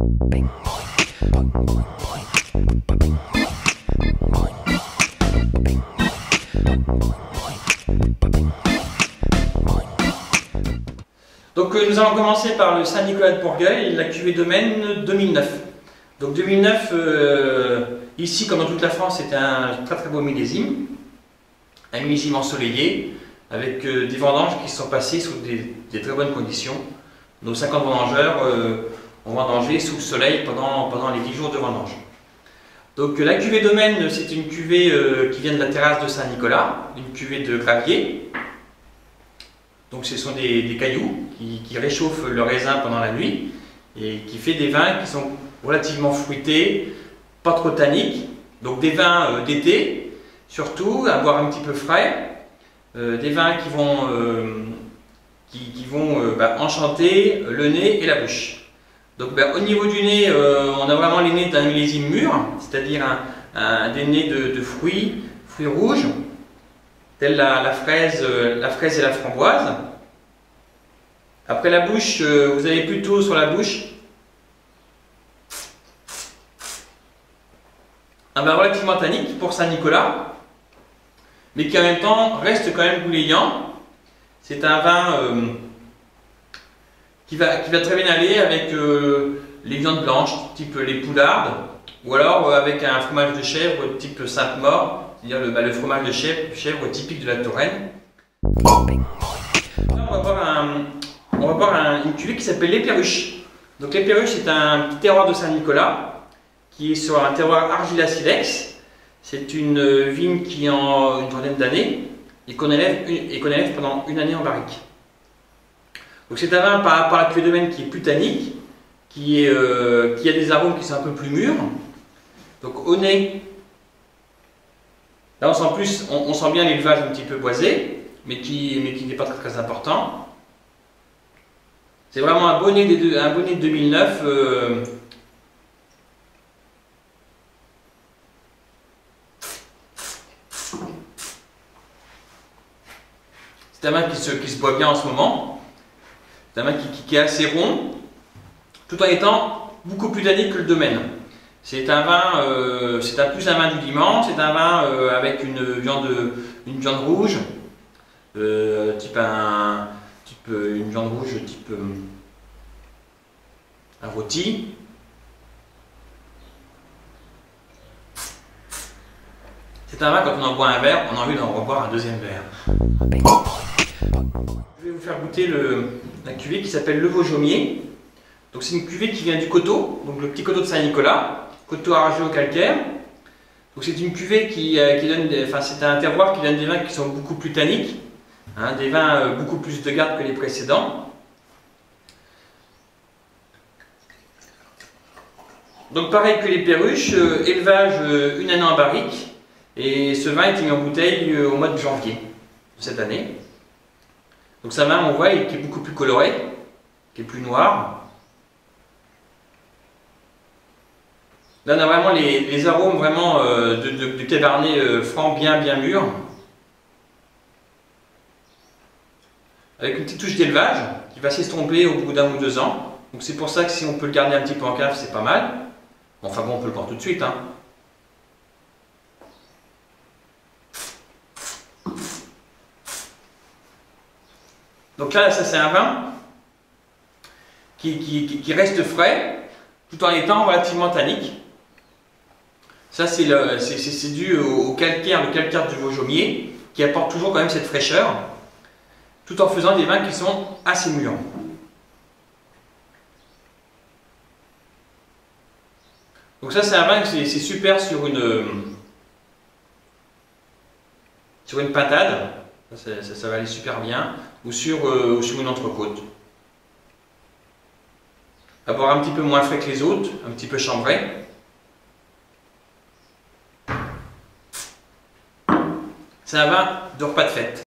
Donc nous allons commencer par le Saint-Nicolas de Bourgueil, la cuvée domaine 2009. Donc 2009, ici comme dans toute la France, c'était un très beau millésime. Un millésime ensoleillé, avec des vendanges qui sont passées sous des très bonnes conditions. Nos 50 vendangeurs ont vendangé sous le soleil pendant les 10 jours de vendange. Donc la cuvée domaine, c'est une cuvée qui vient de la terrasse de Saint-Nicolas, une cuvée de gravier. Donc ce sont des cailloux qui réchauffent le raisin pendant la nuit et qui fait des vins qui sont relativement fruités, pas trop tanniques. Donc des vins d'été, surtout, à boire un petit peu frais. Des vins qui vont enchanter le nez et la bouche. Donc au niveau du nez, on a vraiment les nez d'un millésime mûr, c'est-à-dire des nez de fruits rouges, tels la fraise et la framboise. Après la bouche, vous avez plutôt sur la bouche un vin relativement tannique pour Saint-Nicolas, mais qui en même temps reste quand même goulayant. C'est un vin qui va très bien aller avec les viandes blanches, type les poulardes, ou alors avec un fromage de chèvre type Sainte-Maure, c'est-à-dire le fromage de chèvre typique de la Touraine. Là, on va voir une cuvée qui s'appelle les Perruches. Donc les Perruches, c'est un petit terroir de Saint-Nicolas qui est sur un terroir argila-silex. C'est une vigne qui a une trentaine d'années et qu'on élève pendant une année en barrique. Donc c'est un vin par rapport à la cuvée domaine qui est plus tannique, qui a des arômes qui sont un peu plus mûrs. Donc au nez, là on sent bien l'élevage un petit peu boisé, mais qui n'est pas très important. C'est vraiment un bonnet de 2009. C'est un vin qui se boit bien en ce moment. C'est un vin qui est assez rond, tout en étant beaucoup plus tannique que le domaine. C'est un vin, plus un vin du dimanche, c'est un vin avec une viande rouge, une viande rouge type un rôti. C'est un vin, quand on en boit un verre, on a envie d'en reboire un deuxième verre. Je vais vous faire goûter la cuvée qui s'appelle le Vaujaumier. Donc c'est une cuvée qui vient du coteau, donc le petit coteau de Saint-Nicolas, coteau argilo-calcaire. Donc c'est une cuvée c'est un terroir qui donne des vins qui sont beaucoup plus tanniques, hein, des vins beaucoup plus de garde que les précédents. Donc pareil que les Perruches, élevage une année en barrique, et ce vin est mis en bouteille au mois de janvier de cette année. Donc c'est un vin, on voit, qui est beaucoup plus coloré, qui est plus noir. Là on a vraiment les arômes vraiment de cabernet franc bien mûr, avec une petite touche d'élevage qui va s'estomper au bout d'1 ou 2 ans. Donc c'est pour ça que si on peut le garder un petit peu en cave, c'est pas mal. Enfin bon, on peut le boire tout de suite, hein. Donc là, ça c'est un vin qui reste frais, tout en étant relativement tannique. Ça c'est dû au calcaire, le calcaire du Vaujaumier, qui apporte toujours quand même cette fraîcheur, tout en faisant des vins qui sont assez mûrs. Donc ça c'est un vin c'est super sur une pintade, ça va aller super bien, ou sur une entrecôte. À boire un petit peu moins frais que les autres, un petit peu chambré. C'est un vin de repas de fête.